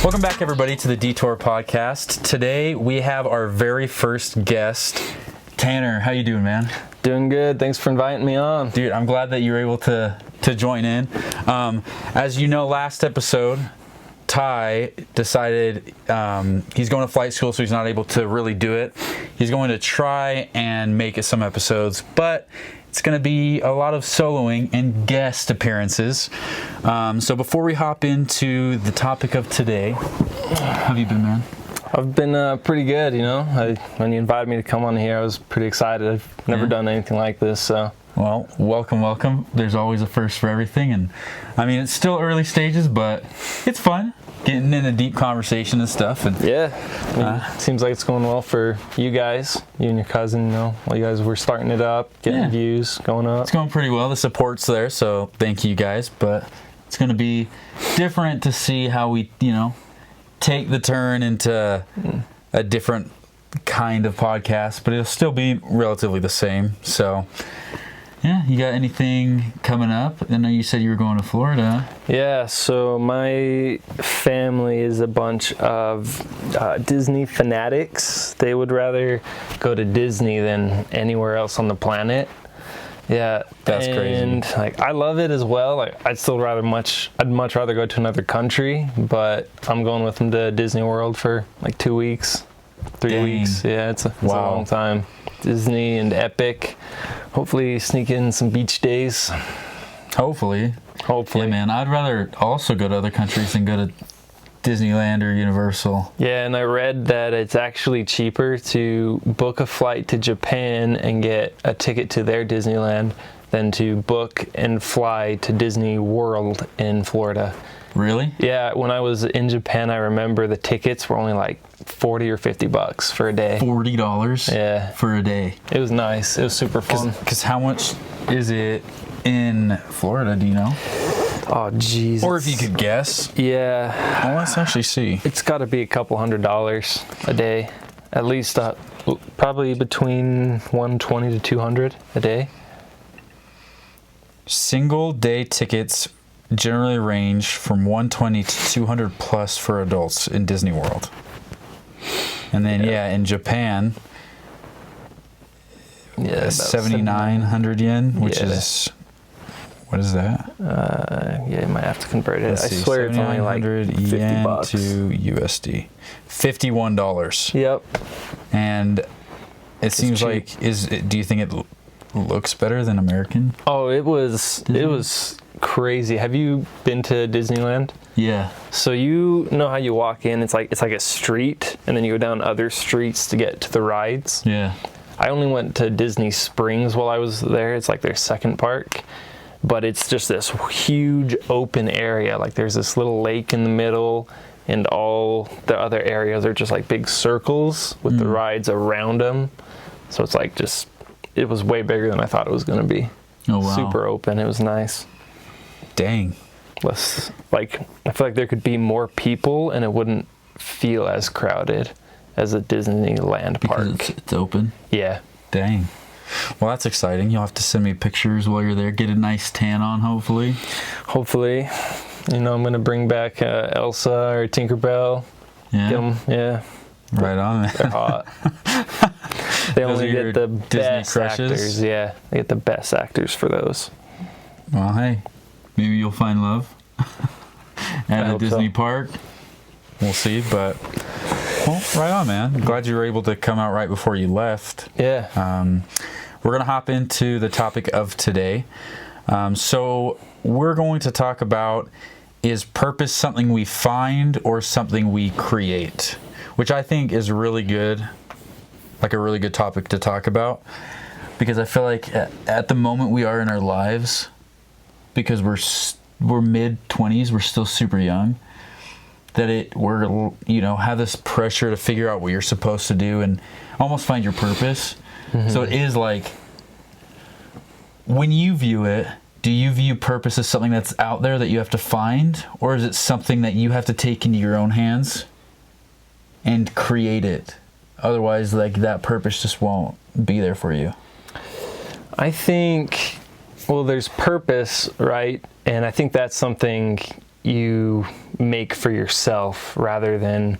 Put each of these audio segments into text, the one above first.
Welcome back, everybody, to the Detour podcast. Today, we have our very first guest, Tanner. How you doing, man? Doing good. Thanks for inviting me on. Dude, I'm glad that you were able to join in. As you know, last episode, Ty decided he's going to flight school, so he's not able to really do it. He's going to try and make some episodes, but it's going to be a lot of soloing and guest appearances. So before we hop into the topic of today, how have you been, man? I've been pretty good, you know. When you invited me to come on here, I was pretty excited. I've never done anything like this, so. Well, welcome. There's always a first for everything, and I mean, it's still early stages, but it's fun getting in a deep conversation and stuff. And yeah, I mean, it seems like it's going well for you guys, you and your cousin. You know, while you guys were starting it up, getting views going up. It's going pretty well. The support's there, so thank you guys. But it's going to be different to see how we, take the turn into a different kind of podcast, but it'll still be relatively the same. So. Yeah, you got anything coming up? I know you said you were going to Florida. Yeah, so my family is a bunch of Disney fanatics. They would rather go to Disney than anywhere else on the planet. Yeah, that's crazy. And I love it as well. I'd much rather go to another country, but I'm going with them to Disney World for 2 weeks, 3 weeks. Yeah, it's a long time. Disney and Epic. Hopefully sneak in some beach days. Hopefully. Yeah, man. I'd rather also go to other countries than go to Disneyland or Universal. Yeah, and I read that it's actually cheaper to book a flight to Japan and get a ticket to their Disneyland than to book and fly to Disney World in Florida. Really? Yeah, when I was in Japan, I remember the tickets were only $40 or $50 for a day. $40? Yeah. For a day. It was nice. It was super fun. Because how much is it in Florida, do you know? Oh, jeez. Or if you could guess. Yeah. Well, let's actually see. It's got to be a couple $100s a day. At least probably between $120 to $200 a day. Single day tickets generally range from $120 to $200 plus for adults in Disney World. And then in Japan, 7,900 yen, which is, what is that? You might have to convert it. Let's see, I swear it's only $50 to USD. $51. Yep. And it seems cheap. Do you think it looks better than American? Oh, it was crazy. Have you been to Disneyland? Yeah. So you know how you walk in, it's like a street, and then you go down other streets to get to the rides? Yeah. I only went to Disney Springs while I was there. It's their second park, but it's just this huge open area. There's this little lake in the middle, and all the other areas are just big circles with the rides around them. So it's it was way bigger than I thought it was going to be. Oh, wow. Super open. It was nice. Dang. Less, I feel like there could be more people and it wouldn't feel as crowded as a Disneyland park. Because it's open? Yeah. Dang. Well, that's exciting. You'll have to send me pictures while you're there. Get a nice tan on, hopefully. Hopefully. I'm going to bring back Elsa or Tinkerbell. Yeah. Get them, yeah. Right on, man. They're hot. They only get the best crushes? actors. Yeah, they get the best actors for those. Well, hey, maybe you'll find love at a Disney park. We'll see, but right on, man. I'm glad you were able to come out right before you left. Yeah. We're going to hop into the topic of today. So we're going to talk about, is purpose something we find or something we create? Which I think is really good, a really good topic to talk about, because I feel like at the moment we are in our lives, because we're mid-20s, we're still super young, that we're have this pressure to figure out what you're supposed to do and almost find your purpose. Mm-hmm. So it is when you view it, do you view purpose as something that's out there that you have to find, or is it something that you have to take into your own hands and create it? Otherwise, that purpose just won't be there for you. I think, there's purpose, right? And I think that's something you make for yourself rather than,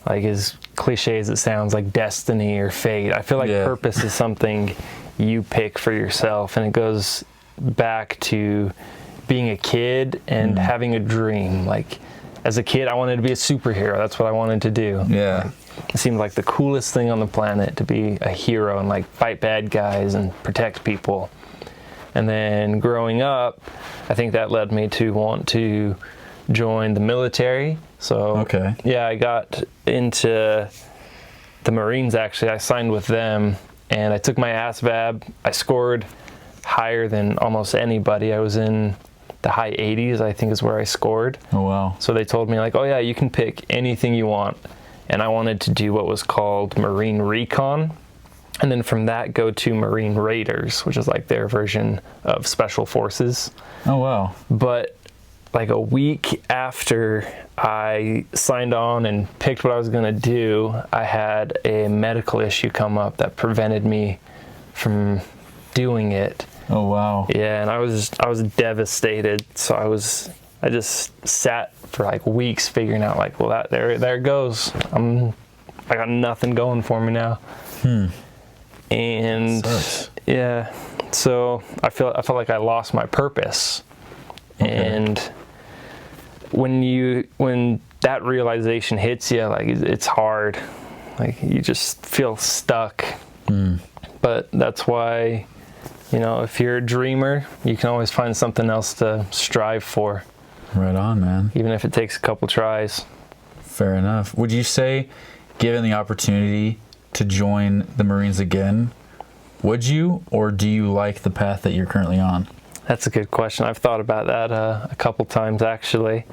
like, as cliche as it sounds, like destiny or fate. I feel like purpose is something you pick for yourself, and it goes back to being a kid and having a dream. Like, as a kid, I wanted to be a superhero. That's what I wanted to do. Yeah. It seemed like the coolest thing on the planet to be a hero and like fight bad guys and protect people. And then growing up, I think that led me to want to join the military. So yeah, I got into the Marines. Actually, I signed with them, and I took my ASVAB. I scored higher than almost anybody. I was in the high 80s, I think, is where I scored. Oh, wow. So they told me, like, oh yeah, you can pick anything you want. And I wanted to do what was called Marine Recon. And then from that, go to Marine Raiders, which is like their version of Special Forces. Oh, wow. But like a week after I signed on and picked what I was going to do, I had a medical issue come up that prevented me from doing it. Oh, wow. Yeah, and I was devastated. So I just sat for like weeks figuring out, like, well, there it goes. I got nothing going for me now. And yeah, so I felt like I lost my purpose. And when that realization hits you, like, it's hard. Like, you just feel stuck. But that's why, you know, if you're a dreamer, you can always find something else to strive for. Right on, man. Even if it takes a couple tries. Fair enough. Would you say, given the opportunity to join the Marines again, would you, or do you like the path that you're currently on? That's a good question. I've thought about that a couple times, actually.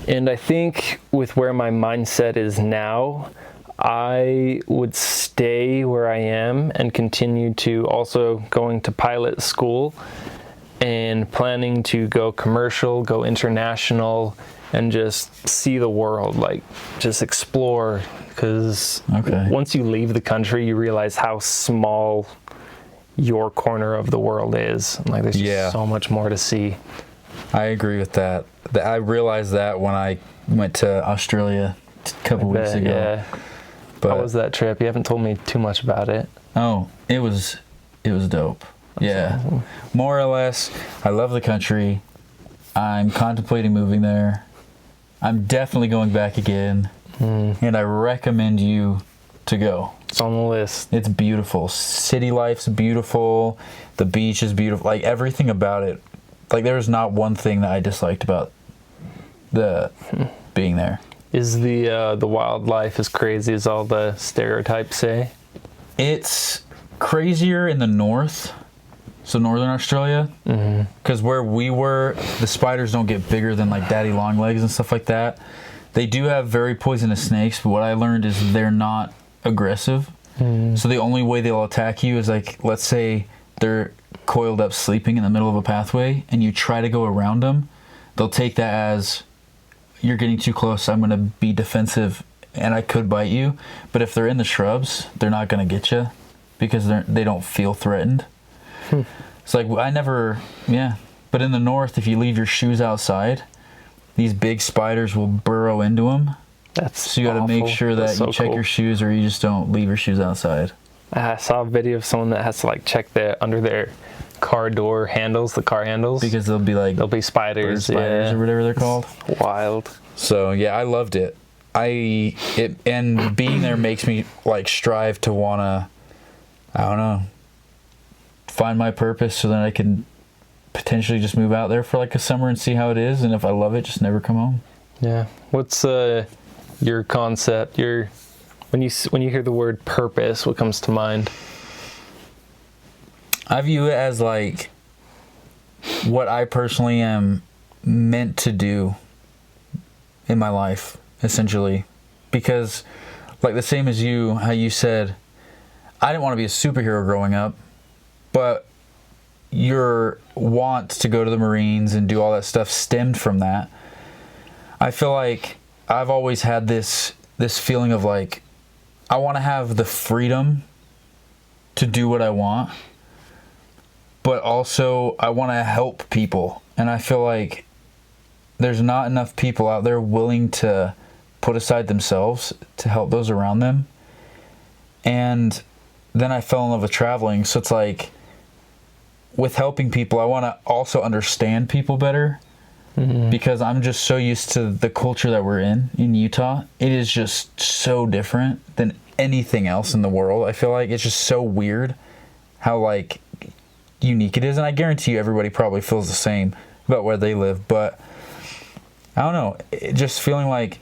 And I think with where my mindset is now, I would stay where I am and continue to also going to pilot school and planning to go commercial, go international, and just see the world, like just explore. Because once you leave the country, you realize how small your corner of the world is. Like, there's just so much more to see. I agree with that. I realized that when I went to Australia a couple weeks ago. Yeah. But how was that trip? You haven't told me too much about it. Oh, it was dope. Yeah. Awesome. More or less, I love the country. I'm contemplating moving there. I'm definitely going back again. And I recommend you to go. It's on the list. It's beautiful. City life's beautiful. The beach is beautiful. Like, everything about it. Like, there was not one thing that I disliked about the being there. Is the wildlife as crazy as all the stereotypes say? It's crazier in the north. So northern Australia, because where we were, the spiders don't get bigger than like daddy long legs and stuff like that. They do have very poisonous snakes, but what I learned is they're not aggressive. So the only way they'll attack you is, like, let's say they're coiled up sleeping in the middle of a pathway and you try to go around them. They'll take that as, you're getting too close, I'm going to be defensive and I could bite you. But if they're in the shrubs, they're not going to get you because they don't feel threatened. It's like, but in the north, if you leave your shoes outside, these big spiders will burrow into them. So you got to make sure that you check your shoes, or you just don't leave your shoes outside. I saw a video of someone that has to, like, check under their car door handles, the car handles, because there'll be spiders or whatever they're called. Wild. So yeah, I loved it. And being there makes me, like, strive to wanna, I don't know, find my purpose so that I can potentially just move out there for like a summer and see how it is, and if I love it, just never come home. Yeah. What's your concept? When you hear the word purpose, what comes to mind? I view it as like what I personally am meant to do in my life, essentially. Because, like, the same as you, how you said, I didn't want to be a superhero growing up, but your want to go to the Marines and do all that stuff stemmed from that. I feel like I've always had this feeling of, like, I want to have the freedom to do what I want, but also I want to help people. And I feel like there's not enough people out there willing to put aside themselves to help those around them. And then I fell in love with traveling. So it's like, with helping people, I want to also understand people better, because I'm just so used to the culture that we're in Utah. It is just so different than anything else in the world. I feel like it's just so weird how like unique it is. And I guarantee you everybody probably feels the same about where they live. But I don't know, just feeling like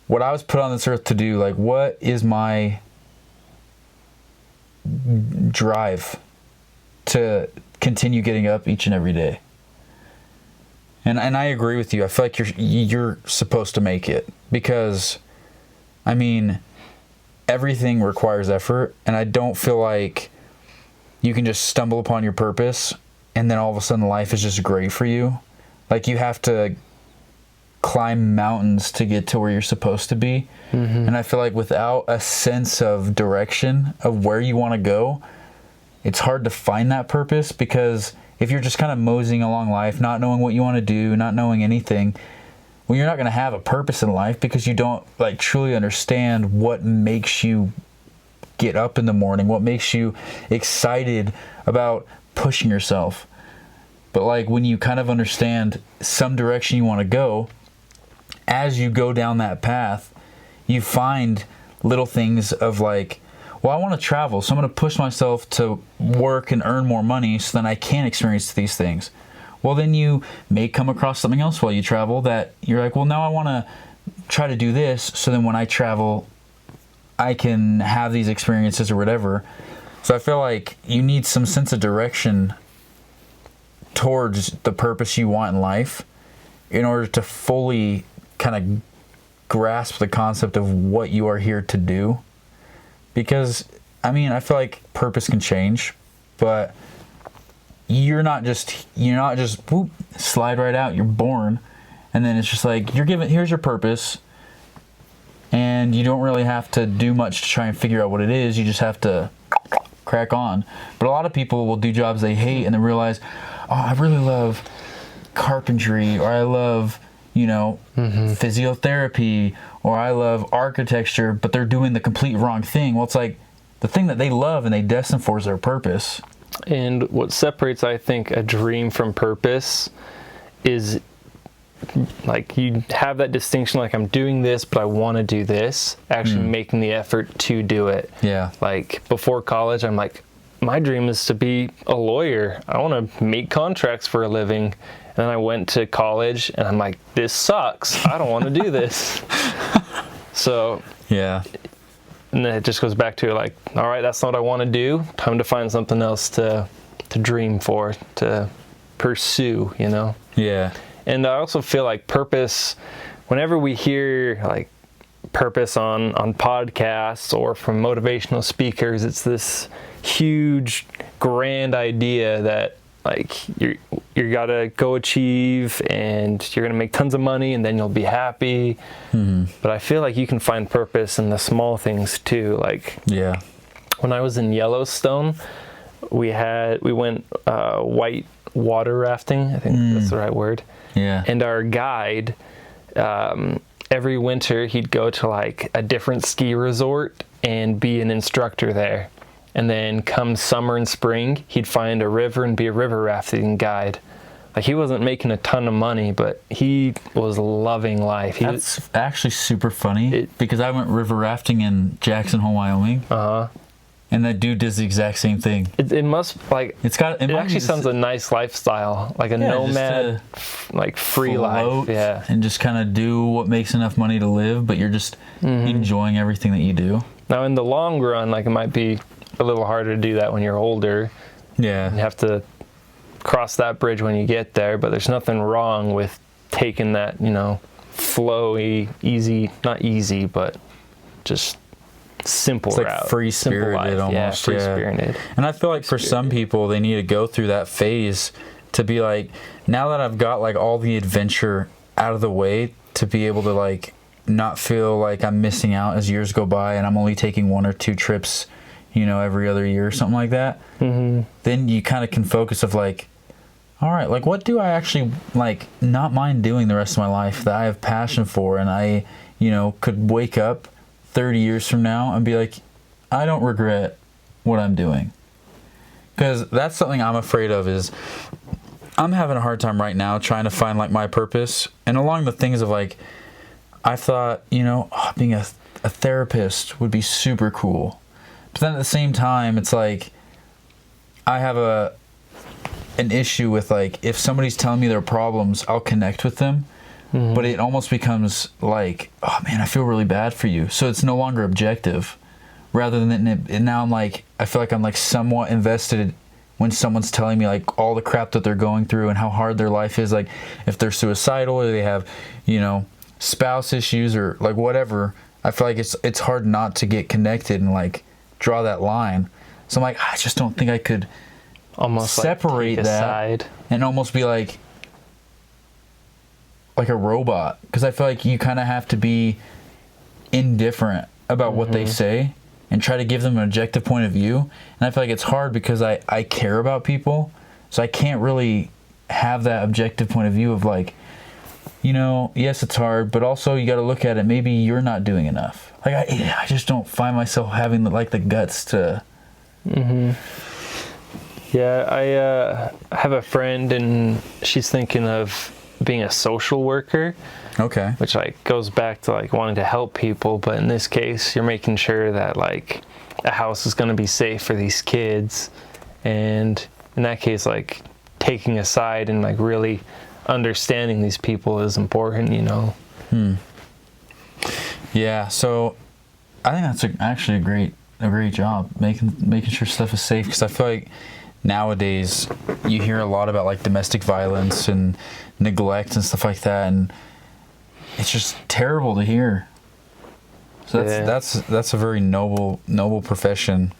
what I was put on this earth to do, like what is my drive to continue getting up each and every day. And I agree with you. I feel like you're supposed to make it, because I mean, everything requires effort, and I don't feel like you can just stumble upon your purpose and then all of a sudden life is just great for you. Like, you have to climb mountains to get to where you're supposed to be. And I feel like without a sense of direction of where you want to go, it's hard to find that purpose, because if you're just kind of moseying along life, not knowing what you want to do, not knowing anything, well, you're not going to have a purpose in life, because you don't like truly understand what makes you get up in the morning, what makes you excited about pushing yourself. But like, when you kind of understand some direction you want to go, as you go down that path, you find little things of like, well, I want to travel, so I'm going to push myself to work and earn more money so then I can experience these things. Well, then you may come across something else while you travel that you're like, well, now I want to try to do this, so then when I travel, I can have these experiences or whatever. So I feel like you need some sense of direction towards the purpose you want in life in order to fully kind of grasp the concept of what you are here to do. Because, I mean, I feel like purpose can change, but you're not just whoop, slide right out. You're born, and then it's just like, you're given, here's your purpose, and you don't really have to do much to try and figure out what it is. You just have to crack on. But a lot of people will do jobs they hate and then realize, oh, I really love carpentry, or I love, physiotherapy, or I love architecture, but they're doing the complete wrong thing. Well, it's like, the thing that they love and they destined for is their purpose. And what separates, I think, a dream from purpose is, like, you have that distinction, like, I'm doing this, but I want to do this, actually making the effort to do it. Yeah. Like, before college, I'm like, my dream is to be a lawyer. I want to make contracts for a living. And then I went to college, and I'm like, this sucks. I don't want to do this. So, yeah. And then it just goes back to, like, all right, that's not what I want to do. Time to find something else to dream for, to pursue, Yeah. And I also feel like purpose, whenever we hear, like, purpose on podcasts or from motivational speakers, it's this huge, grand idea that, like, you gotta go achieve, and you're gonna make tons of money, and then you'll be happy. But I feel like you can find purpose in the small things too. Like, yeah, when I was in Yellowstone, we went white water rafting. I think that's the right word. Yeah. And our guide, every winter he'd go to like a different ski resort and be an instructor there. And then come summer and spring, he'd find a river and be a river rafting guide. Like, he wasn't making a ton of money, but he was loving life. That's actually super funny, because I went river rafting in Jackson Hole, Wyoming. And that dude does the exact same thing. It must, like, it actually sounds a nice lifestyle, like a nomad, like free life. Yeah. And just kind of do what makes enough money to live, but you're just enjoying everything that you do. Now, in the long run, like, it might be a little harder to do that when you're older. Yeah. You have to cross that bridge when you get there, but there's nothing wrong with taking that, flowy, easy, not easy, but just simple route. Like free-spirited almost. Yeah, free-spirited. And I feel like for some people, they need to go through that phase to be like, now that I've got like all the adventure out of the way, to be able to like not feel like I'm missing out as years go by and I'm only taking 1 or 2 trips, every other year or something like that. Then you kind of can focus of like, all right, like what do I actually like not mind doing the rest of my life that I have passion for, and I, could wake up 30 years from now and be like, I don't regret what I'm doing. Because that's something I'm afraid of, is I'm having a hard time right now trying to find like my purpose, and along the things of like, I thought, being a therapist would be super cool. But then at the same time, it's like, I have an issue with like, if somebody's telling me their problems, I'll connect with them. Mm-hmm. But it almost becomes like, oh man, I feel really bad for you. So it's no longer objective. Rather than and now I'm like, I feel like I'm like somewhat invested when someone's telling me like all the crap that they're going through and how hard their life is. Like if they're suicidal or they have, spouse issues or like whatever, I feel like it's hard not to get connected and like draw that line. So I'm like, I just don't think I could almost separate like that aside. And almost be like a robot, because I feel like you kind of have to be indifferent about mm-hmm. what they say and try to give them an objective point of view. And I feel like it's hard because I care about people, so I can't really have that objective point of view of like, yes, it's hard, but also you got to look at it, maybe you're not doing enough. Like I just don't find myself having the guts to. Mm-hmm. Yeah, I have a friend, and she's thinking of being a social worker. Okay. Which like goes back to like wanting to help people, but in this case, you're making sure that like a house is going to be safe for these kids, and in that case, like taking a side and like really understanding these people is important, Yeah. So I think that's actually a great job making sure stuff is safe, because I feel like nowadays you hear a lot about like domestic violence and neglect and stuff like that, and it's just terrible to hear. So that's a very noble profession.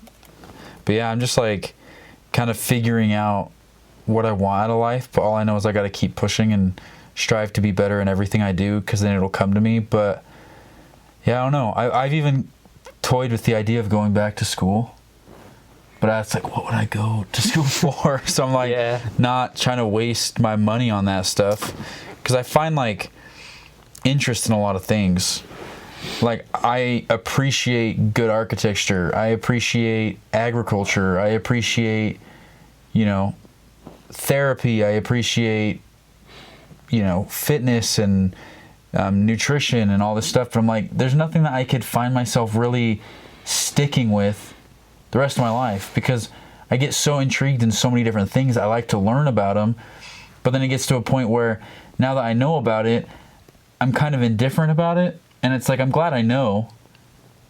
But yeah, I'm just like kind of figuring out what I want out of life, but all I know is I got to keep pushing and strive to be better in everything I do, because then it'll come to me. But yeah, I don't know. I've even toyed with the idea of going back to school, but that's like, what would I go to school for? So I'm like, not trying to waste my money on that stuff, because I find like interest in a lot of things. Like I appreciate good architecture, I appreciate agriculture, I appreciate therapy, I appreciate fitness and nutrition and all this stuff. But I'm like, there's nothing that I could find myself really sticking with the rest of my life, because I get so intrigued in so many different things. I like to learn about them, but then it gets to a point where now that I know about it, I'm kind of indifferent about it, and it's like, I'm glad I know,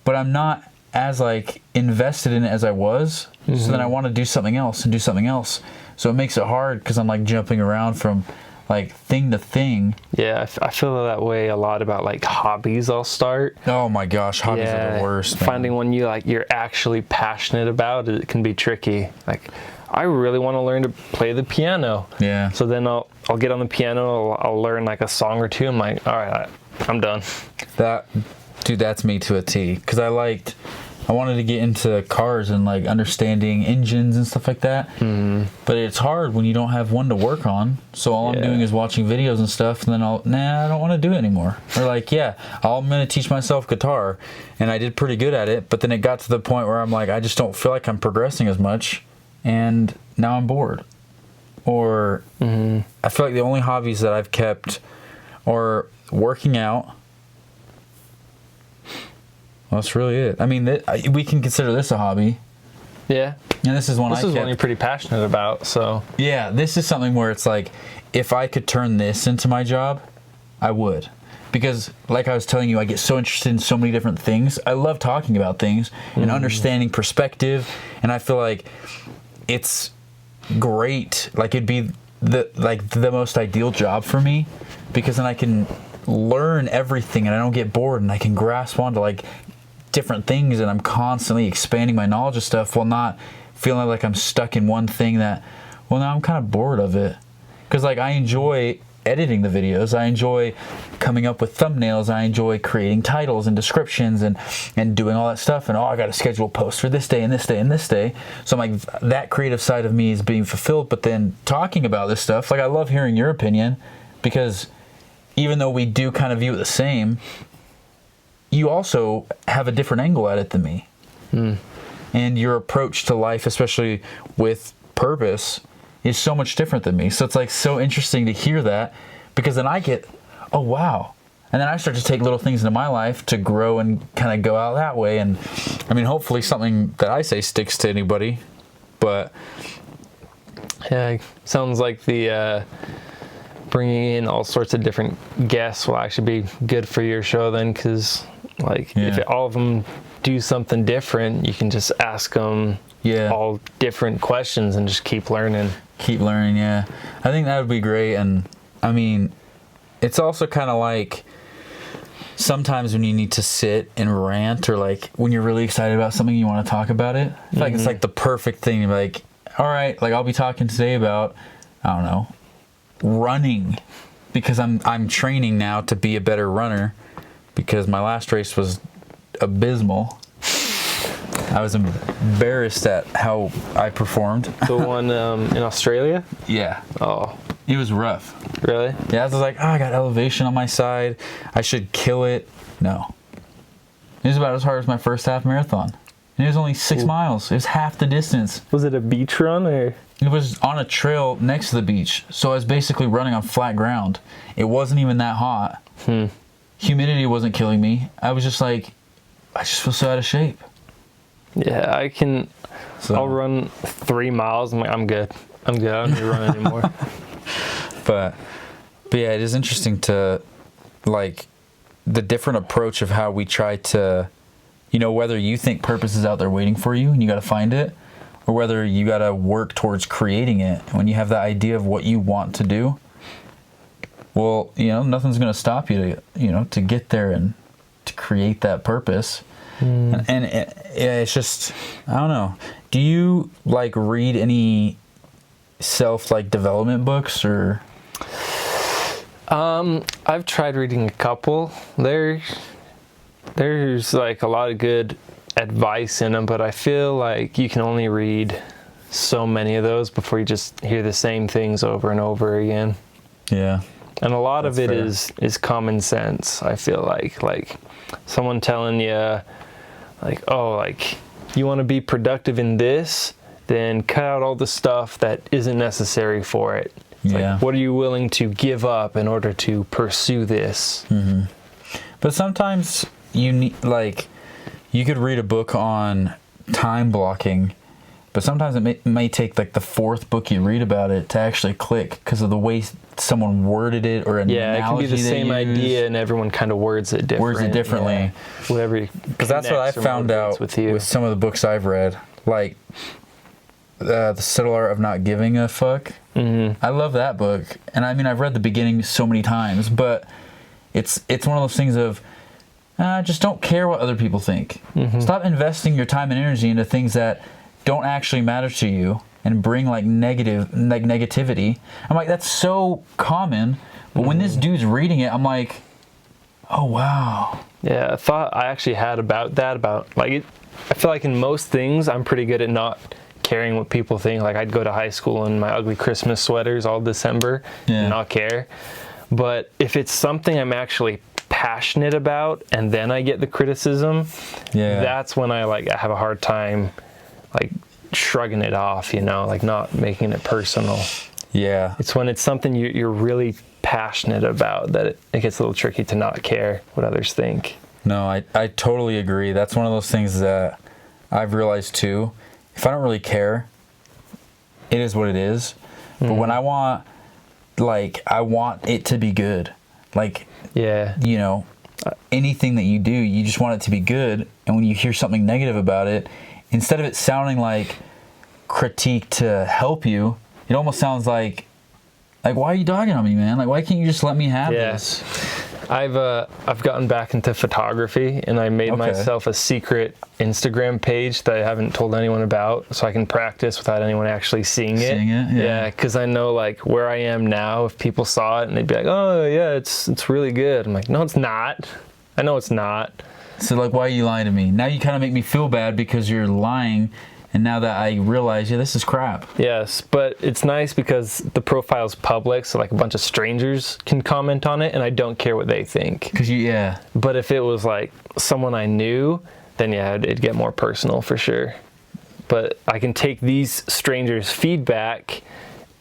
but I'm not as like invested in it as I was. Mm-hmm. So then I want to do something else. So it makes it hard, because I'm like jumping around from like thing to thing. Yeah, I feel that way a lot about like hobbies I'll start. Oh my gosh, hobbies are the worst, man. Finding one you're actually passionate about, it can be tricky. Like, I really want to learn to play the piano. Yeah. So then I'll get on the piano, I'll learn like a song or two. I'm like, all right, I'm done. That's me to a T. Because I wanted to get into cars and like understanding engines and stuff like that. Mm. But it's hard when you don't have one to work on. So all I'm doing is watching videos and stuff, and then I don't want to do it anymore. Or like, I'm going to teach myself guitar, and I did pretty good at it. But then it got to the point where I'm like, I just don't feel like I'm progressing as much, and now I'm bored. Or I feel like the only hobbies that I've kept are working out. Well, that's really it. I mean, we can consider this a hobby. Yeah. And this is one you're pretty passionate about, so. Yeah, this is something where it's like, if I could turn this into my job, I would. Because, like I was telling you, I get so interested in so many different things. I love talking about things and understanding perspective, and I feel like it's great. Like, it'd be the most ideal job for me, because then I can learn everything and I don't get bored, and I can grasp onto like different things, and I'm constantly expanding my knowledge of stuff while not feeling like I'm stuck in one thing that, well, now I'm kind of bored of it. Because like I enjoy editing the videos. I enjoy coming up with thumbnails. I enjoy creating titles and descriptions and doing all that stuff. And I got to schedule posts for this day and this day and this day. So I'm like, that creative side of me is being fulfilled. But then talking about this stuff, like I love hearing your opinion, because even though we do kind of view it the same, you also have a different angle at it than me. And your approach to life, especially with purpose, is so much different than me. So it's like so interesting to hear that, because then I get, oh wow. And then I start to take little things into my life to grow and kind of go out that way. And I mean, hopefully something that I say sticks to anybody, but yeah, sounds like the bringing in all sorts of different guests will actually be good for your show then, because like if all of them do something different, you can just ask them all different questions and just keep learning. I think that would be great. And I mean, it's also kind of like sometimes when you need to sit and rant, or like when you're really excited about something, you want to talk about it. I feel like it's like the perfect thing to be like, all right, like I'll be talking today about, I don't know, running, because I'm training now to be a better runner, because my last race was abysmal. I was embarrassed at how I performed. The one in Australia? Yeah. Oh. It was rough. Really? Yeah, I was like, I got elevation on my side. I should kill it. No. It was about as hard as my first half marathon. And it was only 6 miles. It was half the distance. Was it a beach run or? It was on a trail next to the beach. So I was basically running on flat ground. It wasn't even that hot. Humidity wasn't killing me. I was just like, I just feel so out of shape. Yeah, I'll run 3 miles. I'm like, I'm good. I don't need to run anymore. But yeah, it is interesting to, like, the different approach of how we try to, whether you think purpose is out there waiting for you and you got to find it, or whether you got to work towards creating it. When you have the idea of what you want to do, well, nothing's going to stop you to get there and to create that purpose. And it's just, I don't know. Do you like read any development books or? I've tried reading a couple. There's like a lot of good advice in them, but I feel like you can only read so many of those before you just hear the same things over and over again. Yeah. And a lot of it is common sense. I feel like someone telling you, you want to be productive in this, then cut out all the stuff that isn't necessary for it. It's like, what are you willing to give up in order to pursue this? But sometimes you need, you could read a book on time blocking, but sometimes it may take the fourth book you read about it to actually click, because of the way someone worded it, or an analogy it can be the same idea and everyone kind of words it differently. Yeah. Whatever. Because that's what I found out with some of the books I've read, like The Subtle Art of Not Giving a Fuck. I love that book, and I mean, I've read the beginning so many times, but it's one of those things of just don't care what other people think. Stop investing your time and energy into things that don't actually matter to you and bring negativity. I'm like, that's so common, but when this dude's reading it, I'm like, oh wow. Yeah, I thought I actually had about that, I feel like in most things I'm pretty good at not caring what people think. Like, I'd go to high school in my ugly Christmas sweaters all December and not care. But if it's something I'm actually passionate about and then I get the criticism, that's when I have a hard time shrugging it off, not making it personal. Yeah. It's when it's something you're really passionate about that it gets a little tricky to not care what others think. No, I totally agree. That's one of those things that I've realized too. If I don't really care, it is what it is. But when I want it to be good. Anything that you do, you just want it to be good. And when you hear something negative about it, instead of it sounding like critique to help you, it almost sounds like why are you dogging on me, man? Like, why can't you just let me have this? I've gotten back into photography, and I made myself a secret Instagram page that I haven't told anyone about, so I can practice without anyone actually seeing it. Yeah, because I know like where I am now. If people saw it and they'd be like, "Oh yeah, it's really good," I'm like, "No, it's not. I know it's not." So like, why are you lying to me? Now you kind of make me feel bad because you're lying. And now that I realize, yeah, this is crap. Yes, but it's nice because the profile's public, so like a bunch of strangers can comment on it, and I don't care what they think. But if it was like someone I knew, then yeah, it'd get more personal for sure. But I can take these strangers' feedback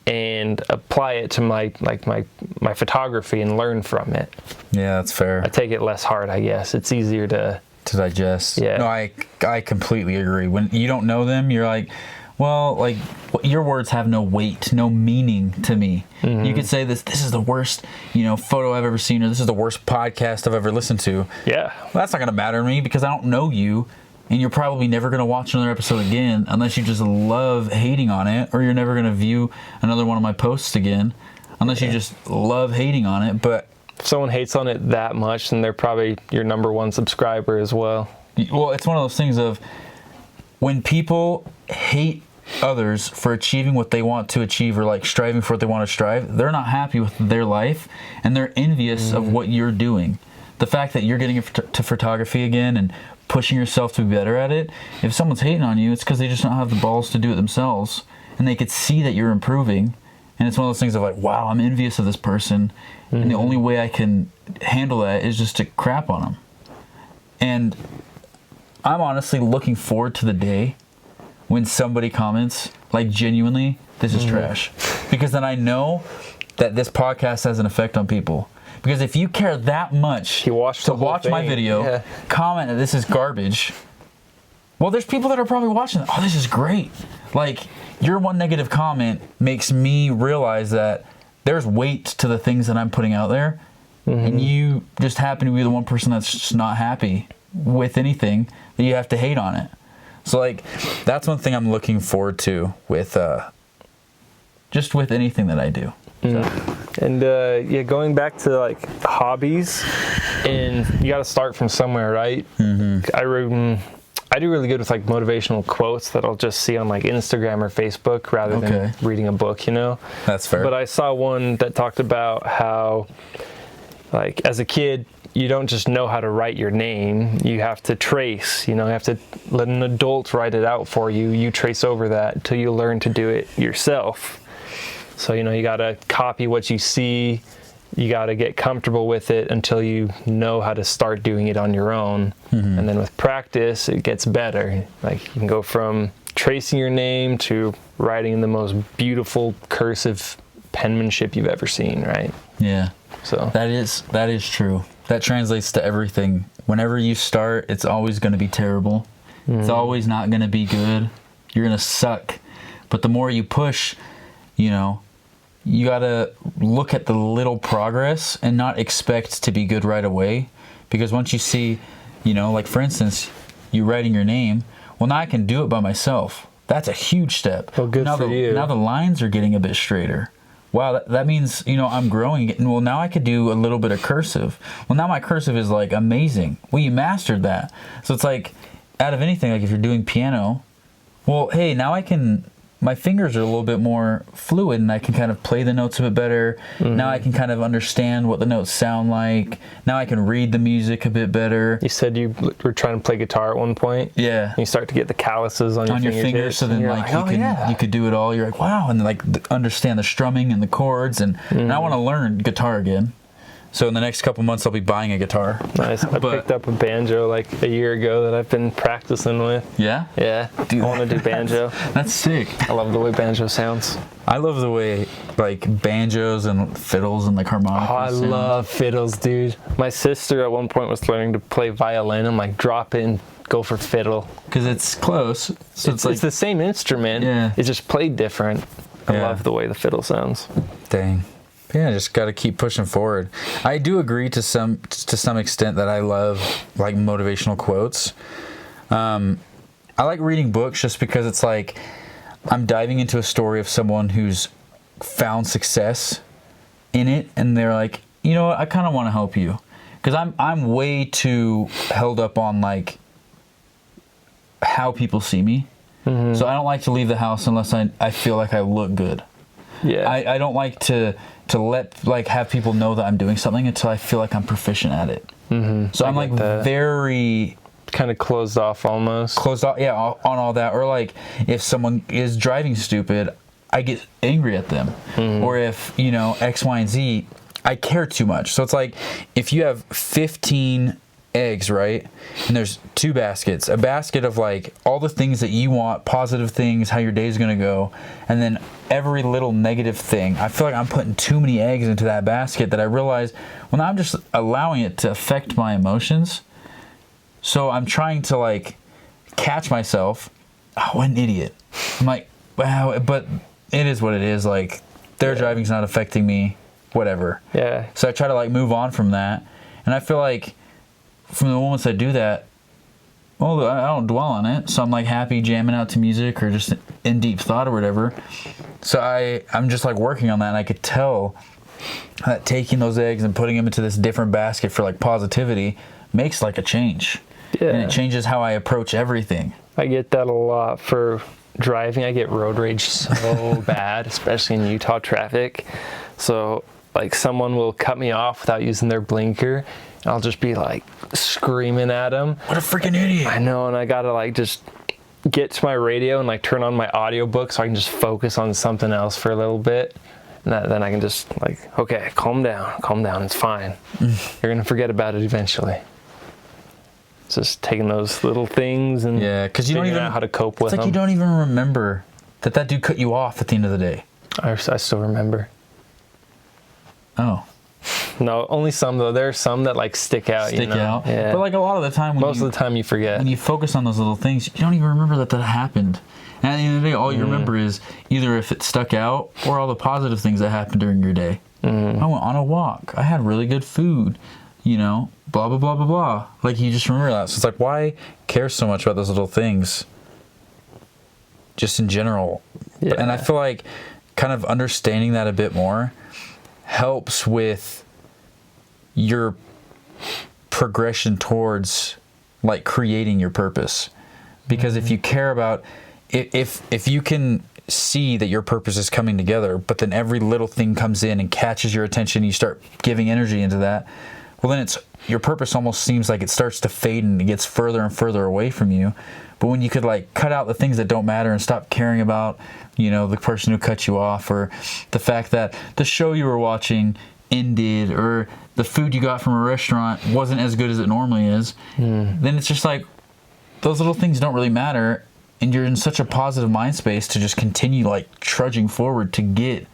and apply it to my photography and learn from it. Yeah, that's fair. I take it less hard, I guess. It's easier to digest. Yeah. No, I completely agree. When you don't know them, you're like, well, like your words have no weight, no meaning to me. Mm-hmm. You could say this is the worst, photo I've ever seen, or this is the worst podcast I've ever listened to. Yeah. Well, that's not going to matter to me because I don't know you, and you're probably never going to watch another episode again unless you just love hating on it, or you're never going to view another one of my posts again unless you just love hating on it. But if someone hates on it that much, then they're probably your number one subscriber as well. Well, it's one of those things of when people hate others for achieving what they want to achieve, or like striving for what they want to strive, they're not happy with their life, and they're envious of what you're doing. The fact that you're getting into photography again and pushing yourself to be better at it, if someone's hating on you, it's because they just don't have the balls to do it themselves, and they could see that you're improving. And it's one of those things of like, wow, I'm envious of this person. And the only way I can handle that is just to crap on them. And I'm honestly looking forward to the day when somebody comments, like, genuinely, this is trash. Because then I know that this podcast has an effect on people. Because if you care that much to watch my video, comment that this is garbage, well, there's people that are probably watching, oh, this is great. Like, your one negative comment makes me realize that there's weight to the things that I'm putting out there, and you just happen to be the one person that's just not happy with anything that you have to hate on it. So like, that's one thing I'm looking forward to with just with anything that I do. So. And going back to like hobbies, and you got to start from somewhere, right? I do really good with like motivational quotes that I'll just see on like Instagram or Facebook rather than reading a book, That's fair. But I saw one that talked about how, like, as a kid, you don't just know how to write your name. You have to trace, you have to let an adult write it out for you. You trace over that until you learn to do it yourself. So, you got to copy what you see. You got to get comfortable with it until you know how to start doing it on your own. And then with practice, it gets better. Like, you can go from tracing your name to writing in the most beautiful cursive penmanship you've ever seen, right? Yeah. So that is true. That translates to everything. Whenever you start, it's always going to be terrible. It's always not going to be good. You're going to suck. But the more you push, you got to look at the little progress and not expect to be good right away. Because once you see, like for instance, you writing your name, well, now I can do it by myself. That's a huge step. Well, good for you. Now the lines are getting a bit straighter. Wow, that means, I'm growing. Well, now I could do a little bit of cursive. Well, now my cursive is like amazing. Well, you mastered that. So it's like, out of anything, like if you're doing piano, well, hey, now my fingers are a little bit more fluid, and I can kind of play the notes a bit better. Now I can kind of understand what the notes sound like. Now I can read the music a bit better. You said you were trying to play guitar at one point. Yeah. And you start to get the calluses on your fingers. So then you could do it all. You're like, wow, and like understand the strumming and the chords, and I want to learn guitar again. So in the next couple months, I'll be buying a guitar. Nice. I picked up a banjo like a year ago that I've been practicing with. Yeah? Yeah. I want to do banjo. That's sick. I love the way banjo sounds. I love the way like banjos and fiddles and like harmonicas. Oh, I love fiddles, dude. My sister at one point was learning to play violin. I'm like, drop in, go for fiddle. Because it's close. So it's the same instrument. Yeah. It's just played different. I love the way the fiddle sounds. Dang. Yeah, just got to keep pushing forward. I do agree to some extent that I love like motivational quotes. I like reading books just because it's like I'm diving into a story of someone who's found success in it, and they're like, you know what, I kind of want to help you. because I'm way too held up on like how people see me. So I don't like to leave the house unless I feel like I look good. Yeah. I don't like to let like have people know that I'm doing something until I feel like I'm proficient at it. So I'm like very kind of closed off almost. Closed off, yeah, on all that. Or like if someone is driving stupid, I get angry at them. Or if, you know, X, Y, and Z, I care too much. So it's like if you have 15 eggs, right? And there's 2 baskets. A basket of like all the things that you want, positive things, how your day's gonna go, and then every little negative thing. I feel like I'm putting too many eggs into that basket that I realize when I'm just allowing it to affect my emotions. So I'm trying to like catch myself. Oh, what an idiot. I'm like, wow, but it is what it is. Like their driving's not affecting me, whatever. Yeah. So I try to like move on from that. And I feel like from the moments I do that, well, I don't dwell on it. So I'm like happy jamming out to music or just in deep thought or whatever. So I'm just like working on that, and I could tell that taking those eggs and putting them into this different basket for like positivity makes like a change. Yeah. And it changes how I approach everything. I get that a lot for driving. I get road rage so bad, especially in Utah traffic. So like someone will cut me off without using their blinker. I'll just be like screaming at them. What a freaking idiot. I know, and I gotta like just get to my radio and like turn on my audiobook so I can just focus on something else for a little bit. And then I can just like, okay, calm down, it's fine. You're gonna forget about it eventually. It's just taking those little things and because you don't even out how to cope with them. It's like you don't even remember that dude cut you off at the end of the day. I still remember. Oh. No, only some though. There are some that like stick out. Yeah. But like a lot of the time, most of the time you forget. When you focus on those little things, you don't even remember that happened. And at the end of the day, all you remember is either if it stuck out or all the positive things that happened during your day. I went on a walk. I had really good food. You know, blah blah blah blah blah. Like you just remember that. So it's like, why care so much about those little things? Just in general. Yeah. And I feel like kind of understanding that a bit more helps with your progression towards like creating your purpose. Because if you care about if you can see that your purpose is coming together, but then every little thing comes in and catches your attention, you start giving energy into that, well then your purpose almost seems like it starts to fade and it gets further and further away from you. But when you could like cut out the things that don't matter and stop caring about, you know, the person who cut you off, or the fact that the show you were watching ended, or the food you got from a restaurant wasn't as good as it normally is, then it's just like those little things don't really matter, and you're in such a positive mind space to just continue like trudging forward to get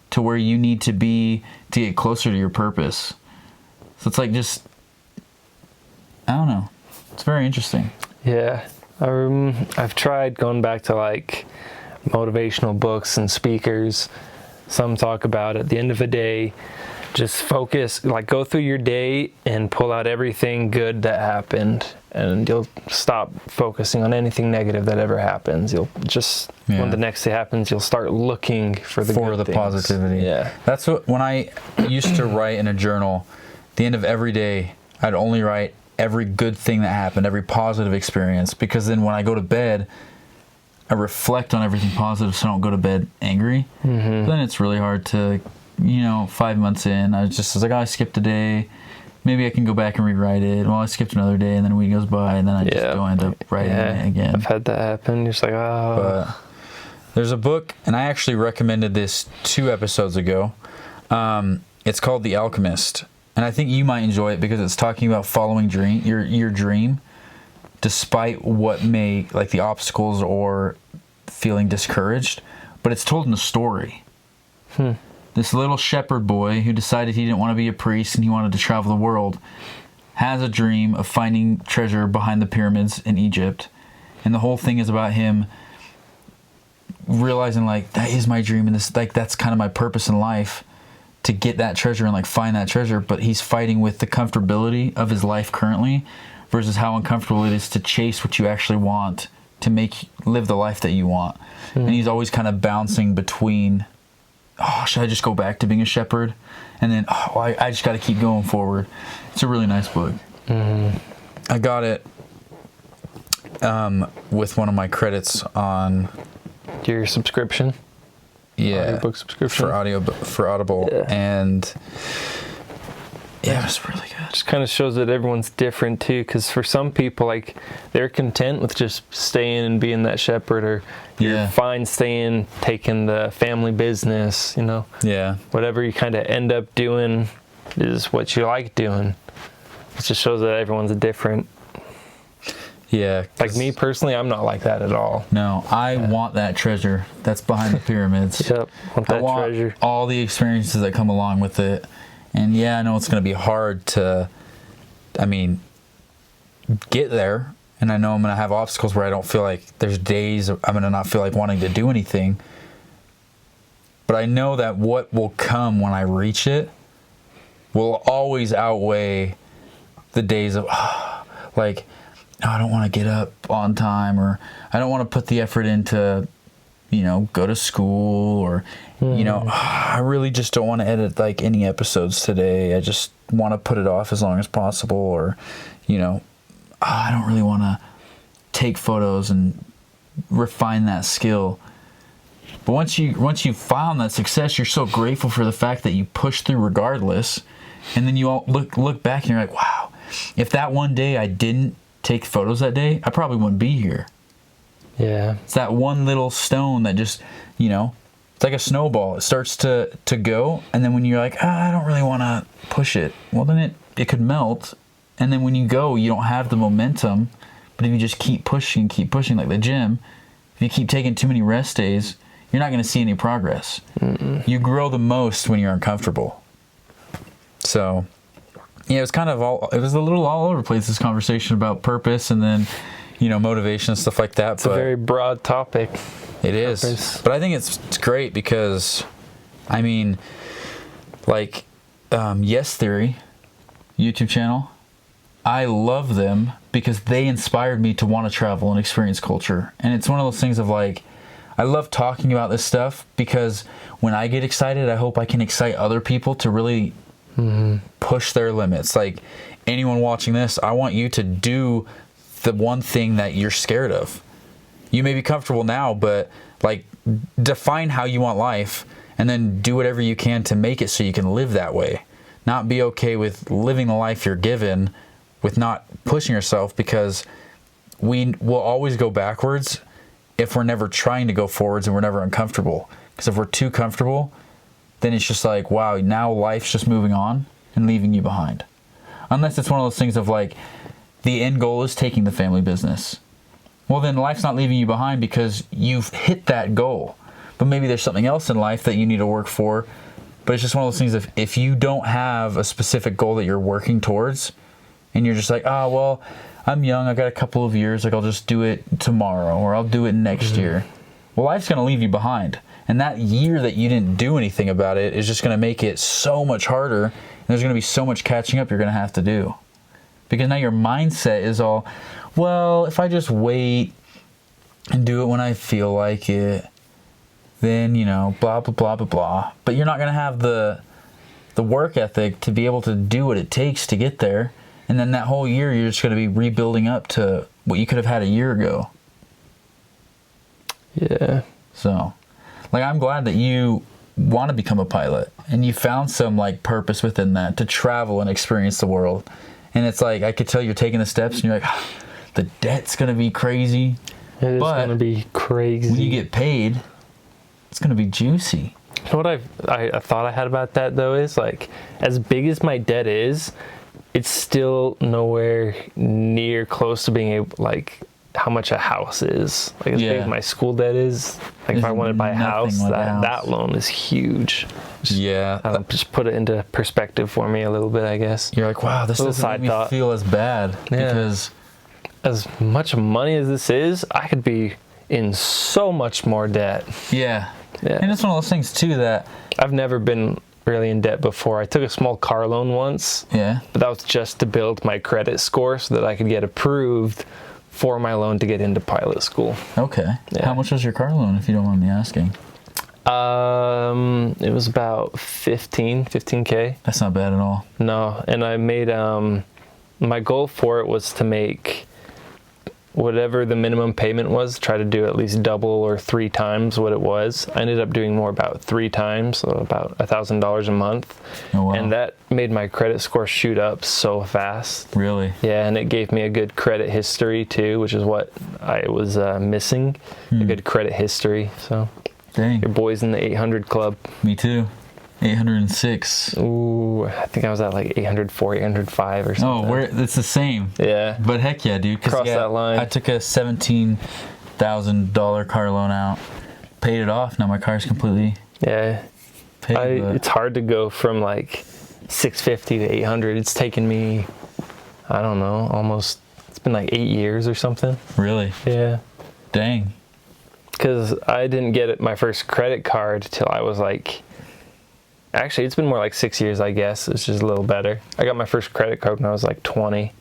to where you need to be to get closer to your purpose. So it's like just, I don't know. It's very interesting. Yeah. I've tried going back to like motivational books and speakers. Some talk about at the end of the day, just focus, like go through your day and pull out everything good that happened, and you'll stop focusing on anything negative that ever happens. You'll just, when the next day happens, you'll start looking for the good things. Positivity. Yeah. That's what, when I used to write in a journal, at the end of every day, I'd only write every good thing that happened, every positive experience, because then when I go to bed, I reflect on everything positive so I don't go to bed angry. Then it's really hard to, 5 months in, I was like, oh, I skipped a day. Maybe I can go back and rewrite it. Well, I skipped another day, and then a week goes by, and then I just don't end up writing it again. I've had that happen. You're just like, oh. But there's a book, and I actually recommended this 2 episodes ago. It's called The Alchemist. And I think you might enjoy it because it's talking about following your dream, despite what may, like the obstacles or feeling discouraged. But it's told in a story. This little shepherd boy who decided he didn't want to be a priest and he wanted to travel the world has a dream of finding treasure behind the pyramids in Egypt. And the whole thing is about him realizing, like, that is my dream, and this, like, that's kind of my purpose in life, to get that treasure and like find that treasure. But he's fighting with the comfortability of his life currently versus how uncomfortable it is to chase what you actually want, to live the life that you want. And he's always kind of bouncing between oh, should I just go back to being a shepherd? And then, oh, I just got to keep going forward. It's a really nice book. Mm-hmm. I got it with one of my credits on your subscription. Yeah, audiobook subscription for Audible, yeah. And yeah, it was really good. Just kind of shows that everyone's different too, because for some people, like, they're content with just staying and being that shepherd, or you're fine staying, taking the family business, you know. Yeah. Whatever you kind of end up doing is what you like doing. It just shows that everyone's different. Yeah. Like me personally, I'm not like that at all. No, I want that treasure that's behind the pyramids. Yep, I want treasure. All the experiences that come along with it. And yeah, I know it's going to be hard to, get there. And I know I'm going to have obstacles where I don't feel like there's days I'm going to not feel like wanting to do anything. But I know that what will come when I reach it will always outweigh the days of, like, oh, I don't want to get up on time, or I don't want to put the effort into, go to school, or, I really just don't want to edit like any episodes today. I just want to put it off as long as possible, or, I don't really want to take photos and refine that skill. But once you found that success, you're so grateful for the fact that you pushed through regardless, and then you all look back and you're like, wow, if that one day I didn't take photos that day, I probably wouldn't be here. Yeah. It's that one little stone that just, it's like a snowball. It starts to go, and then when you're like, I don't really want to push it, well, then it could melt, and then when you go, you don't have the momentum. But if you just keep pushing like the gym, if you keep taking too many rest days, you're not going to see any progress. Mm-mm. You grow the most when you're uncomfortable. So, yeah, it was a little all over the place, this conversation about purpose and then, motivation and stuff like that. It's a very broad topic. It is. But I think it's great because, Yes Theory, YouTube channel, I love them because they inspired me to want to travel and experience culture. And it's one of those things of like, I love talking about this stuff because when I get excited, I hope I can excite other people to really push their limits. Like, anyone watching this, I want you to do the one thing that you're scared of. You may be comfortable now, but like, define how you want life and then do whatever you can to make it so you can live that way. Not be okay with living the life you're given with not pushing yourself, because we will always go backwards if we're never trying to go forwards and we're never uncomfortable. Because if we're too comfortable, then it's just like, wow, now life's just moving on and leaving you behind. Unless it's one of those things of like, the end goal is taking the family business. Well, then life's not leaving you behind because you've hit that goal. But maybe there's something else in life that you need to work for. But it's just one of those things, if you don't have a specific goal that you're working towards, and you're just like, well, I'm young, I got a couple of years, like I'll just do it tomorrow, or I'll do it next year. Well, life's going to leave you behind. And that year that you didn't do anything about it is just going to make it so much harder. And there's going to be so much catching up you're going to have to do. Because now your mindset is all, well, if I just wait and do it when I feel like it, then, blah, blah, blah, blah, blah. But you're not going to have the work ethic to be able to do what it takes to get there. And then that whole year, you're just going to be rebuilding up to what you could have had a year ago. Yeah. So, like, I'm glad that you want to become a pilot and you found some, like, purpose within that to travel and experience the world. And it's like, I could tell you're taking the steps and you're like, the debt's going to be crazy. It is going to be crazy. When you get paid, it's going to be juicy. You know what I thought I had about that, though, is, like, as big as my debt is, it's still nowhere near close to being able, like, how much a house is. Like, as big as my school debt is, like, if I wanted to buy a house, that loan is huge. Just put it into perspective for me a little bit, I guess. You're like, wow, this doesn't make me feel as bad. Because as much money as this is, I could be in so much more debt. Yeah. And it's one of those things, too, that I've never been really in debt before. I took a small car loan once. Yeah. But that was just to build my credit score so that I could get approved for my loan to get into pilot school. Okay. Yeah. How much was your car loan, if you don't mind me asking? It was about 15K. That's not bad at all. No, and I made, my goal for it was to make whatever the minimum payment was, try to do at least double or 3 times what it was. I ended up doing more, about 3 times, so about $1,000 a month. Oh, wow. And that made my credit score shoot up so fast. Really? Yeah, and it gave me a good credit history too, which is what I was missing, a good credit history. So, Dang. your boy's in the 800 club. Me too. 806. Ooh, I think I was at like 804, 805 or something. Oh, it's the same. Yeah. But heck yeah, dude. Cross that line. I took a $17,000 car loan out, paid it off. Now my car's completely Yeah. paid. It's hard to go from like 650 to 800. It's taken me, I don't know, almost, it's been like 8 years or something. Really? Yeah. Dang. Because I didn't get my first credit card till I was like, actually, it's been more like 6 years, I guess. It's just a little better. I got my first credit card when I was like 20.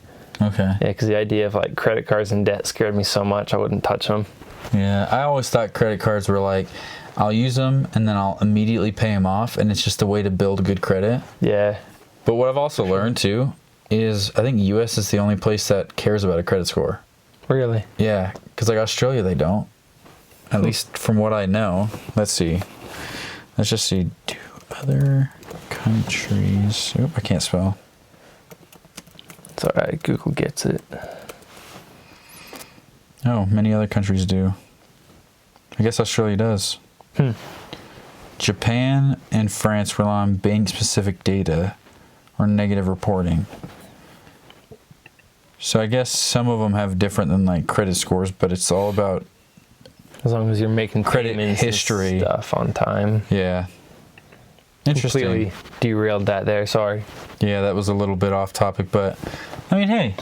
Okay. Yeah, because the idea of like credit cards and debt scared me so much I wouldn't touch them. Yeah, I always thought credit cards were like, I'll use them and then I'll immediately pay them off, and it's just a way to build good credit. Yeah. But what I've also learned too is I think U.S. is the only place that cares about a credit score. Really? Yeah, because like Australia, they don't. At least from what I know. Let's see. Let's just see. Do other countries... Oop, I can't spell. It's all right. Google gets it. Oh, many other countries do. I guess Australia does. Japan and France rely on bank-specific data or negative reporting. So I guess some of them have different than like credit scores, but it's all about As long as you're making credit payments history and stuff on time. Yeah. Interesting. Completely derailed that there. Sorry. Yeah, that was a little bit off topic, but I mean, hey,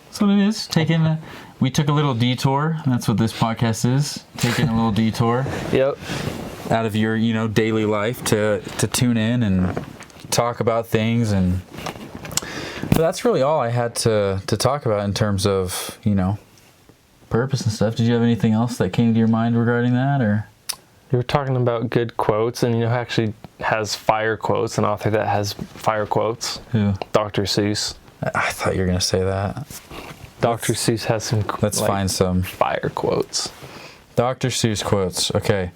that's what it is. We took a little detour. That's what this podcast is. Taking a little detour Yep. out of your, daily life to tune in and talk about things. And but that's really all I had to talk about in terms of, purpose and stuff. Did you have anything else that came to your mind regarding that, or? You were talking about good quotes, and who actually has fire quotes, an author that has fire quotes. Who? Dr. Seuss. I thought you were going to say that. Dr. Seuss has some Let's find some. fire quotes. Dr. Seuss quotes. Okay.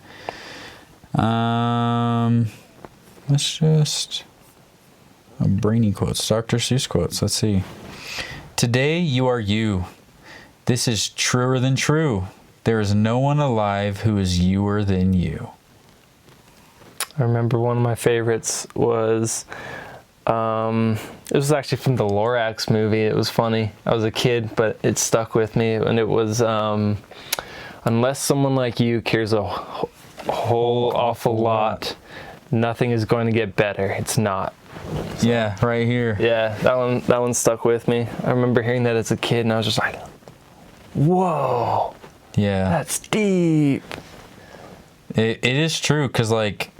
Let's just... brainy quotes. Dr. Seuss quotes. Let's see. Today you are you. This is truer than true. There is no one alive who is youer than you. I remember one of my favorites was, it was actually from the Lorax movie. It was funny. I was a kid, but it stuck with me. And it was, unless someone like you cares a whole awful lot, nothing is going to get better. It's not. So, yeah, right here. Yeah, that one stuck with me. I remember hearing that as a kid, and I was just like, whoa. Yeah. That's deep. It is true, because like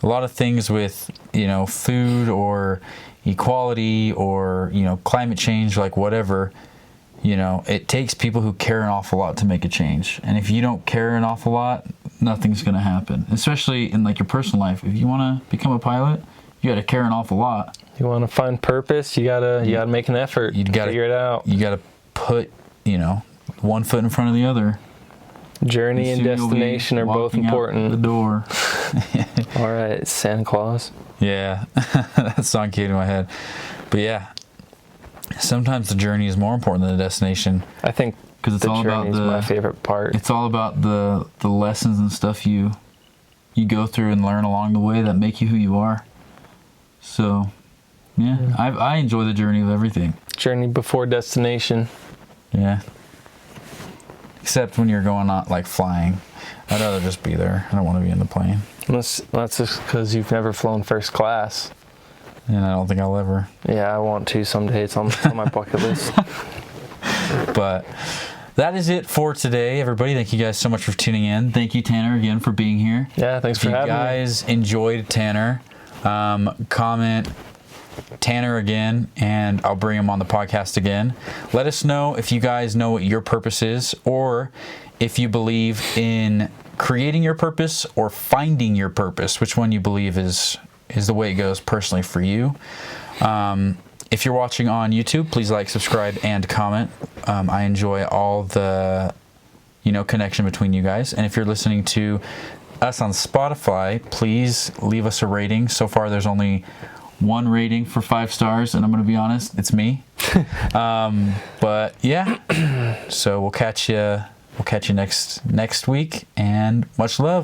a lot of things with, food or equality or, climate change, like whatever, it takes people who care an awful lot to make a change. And if you don't care an awful lot, nothing's going to happen. Especially in like your personal life. If you want to become a pilot, you got to care an awful lot. You want to find purpose, you gotta make an effort. You gotta figure it out. You gotta put, one foot in front of the other. Journey and destination are both important. Out the door. All right, Santa Claus. Yeah, that song came to my head. But yeah, sometimes the journey is more important than the destination. I think because it's all about my favorite part. It's all about the lessons and stuff you go through and learn along the way that make you who you are. So, yeah. I enjoy the journey of everything. Journey before destination. Yeah. Except when you're going out, like, flying. I'd rather just be there. I don't want to be in the plane. That's just because you've never flown first class. And I don't think I'll ever. Yeah, I want to someday. It's on my bucket list. But that is it for today, everybody. Thank you guys so much for tuning in. Thank you, Tanner, again, for being here. Yeah, thanks for having me. If you guys enjoyed Tanner, comment Tanner again, and I'll bring him on the podcast again. Let us know if you guys know what your purpose is, or if you believe in creating your purpose or finding your purpose, which one you believe is the way it goes personally for you. If you're watching on YouTube, please like, subscribe, and comment. I enjoy all the connection between you guys. And if you're listening to us on Spotify, please leave us a rating. So far there's only one rating for 5 stars, and I'm going to be honest, it's me. But yeah, so we'll catch you next week, and much love.